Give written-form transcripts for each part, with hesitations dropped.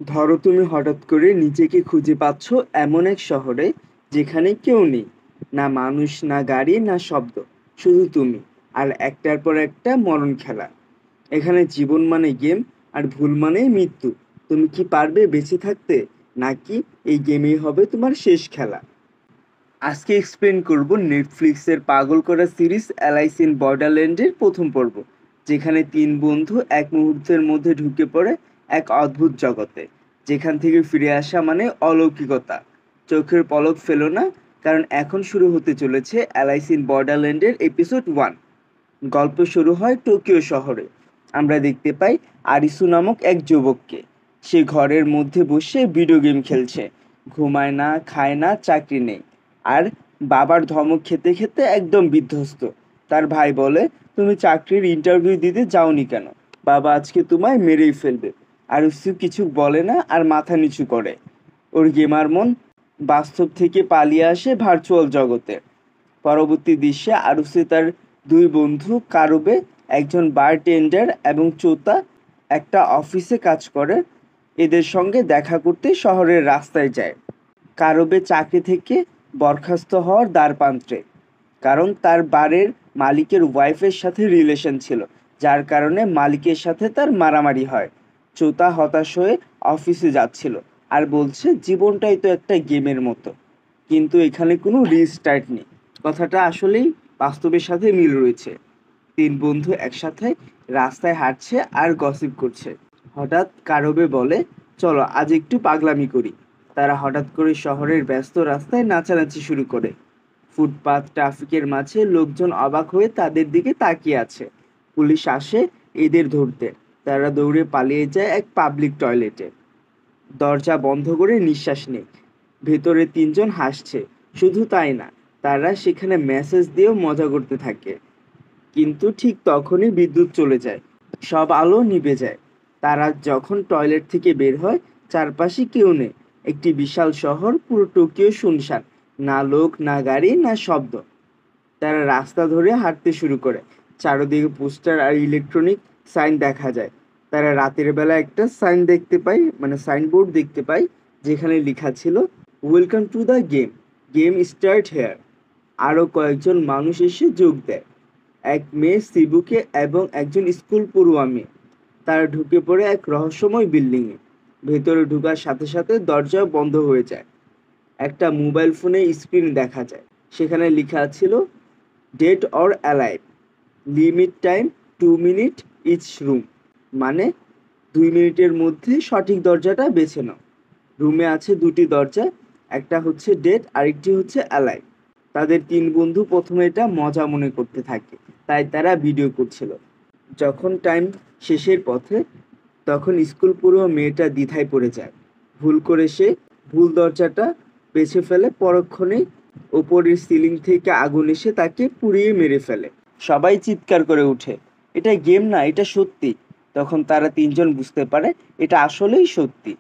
ধরো তুমি হঠাৎ করে নিজেকে খুঁজে পাচ্ছ এমন এক শহরে যেখানে কেউ নেই, না মানুষ না গাড়ি না শব্দ, শুধু তুমি আর একটার পর একটা মরণ খেলা। এখানে জীবন মানে গেম আর ভুল মানে মৃত্যু। তুমি কি পারবে বেঁচে থাকতে, নাকি এই গেমেই হবে তোমার শেষ খেলা? আজকে এক্সপ্লেন করব নেটফ্লিক্সের পাগল করা সিরিজ অ্যালাইস ইন বর্ডারল্যান্ডের প্রথম পর্ব, যেখানে তিন বন্ধু এক মুহূর্তের মধ্যে ঢুকে পড়ে এক অদ্ভুত জগতে, যেখান থেকে ফিরে আসা মানে অলৌকিকতা। চোখের পলক ফেলো না, কারণ এখন শুরু হতে চলেছে অ্যালাইস ইন বর্ডারল্যান্ডের এপিসোড 1। গল্প শুরু হয় টোকিও শহরে। আমরা দেখতে পাই আরিসু নামক এক যুবককে। সে ঘরের মধ্যে বসে ভিডিও গেম খেলছে, ঘুমায় না, খায় না, চাকরি নেই, আর বাবার ধমক খেতে খেতে একদম বিধ্বস্ত। তার ভাই বলে, তুমি চাকরির ইন্টারভিউ দিতে যাওনি কেন? বাবা আজকে তোমায় মেরেই ফেলবে। আরিসু কিছু বলে না আর মাথা নিচু করে। ওর গেমার মন বাস্তব থেকে পালিয়ে আসে ভার্চুয়াল জগতে। পরবর্তী দৃশ্যে আরুসি তার দুই বন্ধু কারুবে, একজন বারটেন্ডার, এবং চোতা একটা অফিসে কাজ করে, এদের সঙ্গে দেখা করতে শহরের রাস্তায় যায়। কারুবে চাকরি থেকে বরখাস্ত হওয়ার দ্বারপ্রান্তে, কারণ তার বারের মালিকের ওয়াইফের সাথে রিলেশন ছিল, যার কারণে মালিকের সাথে তার মারামারি হয়। চোতা হতাশ হয়ে অফিসে যাচ্ছিল আর বলছে জীবনটাই তো একটা গেমের মতো, কিন্তু এখানে কোনো রিস্টার্ট নেই। কথাটা আসলেই বাস্তবের সাথে মিল রয়েছে। তিন বন্ধু একসাথে রাস্তায় হাঁটছে আর গসিপ করছে। হঠাৎ কারবে বলে, চলো আজ একটু পাগলামি করি। তারা হঠাৎ করে শহরের ব্যস্ত রাস্তায় নাচানাচি শুরু করে। ফুটপাত ট্রাফিকের মাঝে লোকজন অবাক হয়ে তাদের দিকে তাকিয়ে আছে। পুলিশ আসে এদের ধরতে। তারা দৌড়ে পালিয়ে যায় এক পাবলিক টয়লেটে। দরজা বন্ধ করে নিঃশ্বাস নেই। ভেতরে তিনজন হাসছে। শুধু তাই না, তারা সেখানে মেসেজ দিয়েও মজা করতে থাকে। কিন্তু ঠিক তখনই বিদ্যুৎ চলে যায়। সব আলো নিভে যায়। তারা যখন টয়লেট থেকে বের হয়, চারপাশে কেউ নেই। একটি বিশাল শহর, পুরো টোকিও শুনশান। না লোক, না গাড়ি, না শব্দ। তারা রাস্তা ধরে হাঁটতে শুরু করে। চারদিকে পোস্টার আর ইলেকট্রনিক সাইন দেখা যায়। তারা রাতের বেলা একটা সাইন দেখতে পায়, মানে সাইনবোর্ড দেখতে পায়, যেখানে লেখা ছিল, welcome to the game, game start here. আরও কয়েকজন মানুষ এসে যোগ দেয়। এক মেয়ে সিবুকে এবং একজন স্কুল পড়ুয়া মেয়ে। তারা ঢুকে পড়ে এক রহস্যময় বিল্ডিংয়ে। ভেতরে ঢোকার সাথে সাথে দরজা বন্ধ হয়ে যায়। একটা মোবাইল ফোনে স্ক্রিন দেখা যায়। সেখানে লেখা ছিল, dead or alive, limit time 2 minute each room. মানে 2 মিনিটের মধ্যে সঠিক দরজাটা বেছে নাও। রুমে আছে দুটি দরজা, একটা হচ্ছে ডেড, আরেকটি হচ্ছে অ্যালাইভ। তাদের তিন বন্ধু প্রথমে এটা মজা মনে করতে থাকে, তাই তারা ভিডিও করছিল। যখন টাইম শেষের পথে, তখন স্কুল পুরো মেয়েটা দ্বিধায় পড়ে যায়। ভুল করে সে ভুল দরজাটা বেছে ফেলে। পরক্ষণেই ওপরের সিলিং থেকে আগুন এসে তাকে পুড়িয়ে মেরে ফেলে। সবাই চিৎকার করে ওঠে, এটা গেম না, এটা সত্যি। তখন তারা তিনজন বুঝতে পারে এটা আসলেই সত্যি।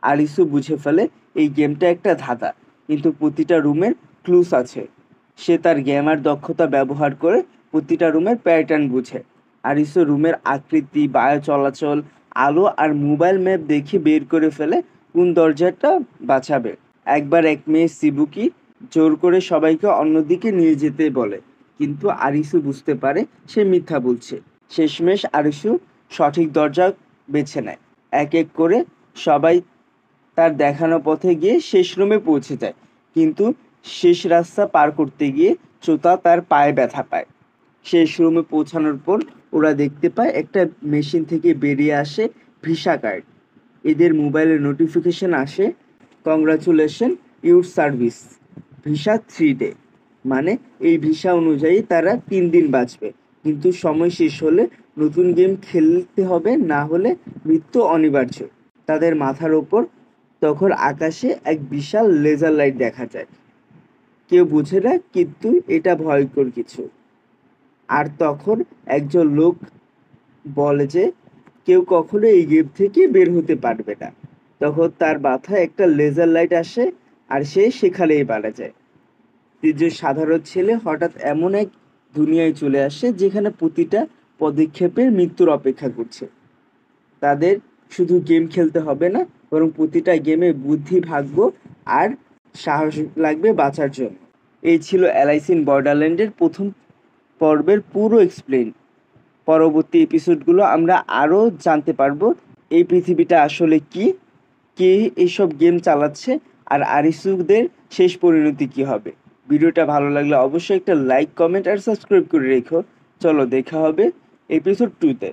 আলিসু বুঝে ফেলে এই গেমটা একটা ধাঁধা, কিন্তু প্রতিটা রুমের ক্লুস আছে। সে তার গেমার দক্ষতা ব্যবহার করে প্রতিটা রুমের প্যাটার্ন বুঝে। আরিসু রুমের আকৃতি, বায়ু চলাচল, আলো আর মোবাইল ম্যাপ দেখে বের করে ফেলে কোন দরজাটা বাঁচাবে। একবার এক মেয়ে সিবুকি জোর করে সবাইকে অন্যদিকে নিয়ে যেতে বলে, কিন্তু আরিসু বুঝতে পারে সে মিথ্যা বলছে। শেষমেশ আরিসু সঠিক দরজা বেছে নেয়। এক এক করে সবাই তার দেখানো পথে গিয়ে শেষ রুমে পৌঁছে যায়, কিন্তু শেষ রাস্তা পার করতে গিয়ে চোতা তার পায়ে ব্যথা পায়। শেষ রুমে পৌঁছানোর পর ওরা দেখতে পায় একটা মেশিন থেকে বেরিয়ে আসে ভিসা কার্ড। এদের মোবাইলে নোটিফিকেশন আসে, congratulation your service, visa 3 day. মানে এই ভিসা অনুযায়ী তারা 3 দিন বাঁচবে, কিন্তু সময় শেষ হলে নতুন গেম খেলতে হবে, না হলে মৃত্যু অনিবার্য। তাদের মাথার ওপর তখন আকাশে এক বিশাল লেজার লাইট দেখা যায়। কেউ বুঝে না, কিন্তু এটা ভয়ঙ্কর কিছু। আর তখন একজন লোক বলে যে কেউ কখনো এই গেম থেকে বের হতে পারবে না। তখন তার মাথায় একটা লেজার লাইট আসে আর সে সেখানেই মারা যায়। যে সাধারণ ছেলে হঠাৎ এমন এক দুনিয়ায় চলে আসে যেখানে প্রতিটা পদক্ষেপে মৃত্যুর অপেক্ষা করছে। তাদের শুধু গেম খেলতে হবে না, বরং প্রতিটা গেমে বুদ্ধি, ভাগ্য আর সাহস লাগবে বাঁচার জন্য। এই ছিল অ্যালাইস ইন বর্ডারল্যান্ডের প্রথম পর্বের পুরো এক্সপ্লেন। পরবর্তী এপিসোডগুলো আমরা আরও জানতে পারবো এই পৃথিবীটা আসলে কি, কে এইসব গেম চালাচ্ছে, আর আরিসুদের শেষ পরিণতি কি হবে। ভিডিওটা ভালো লাগলে অবশ্যই একটা লাইক, কমেন্ট আর সাবস্ক্রাইব করে রেখো। চলো দেখা হবে এপিসোড 2-তে।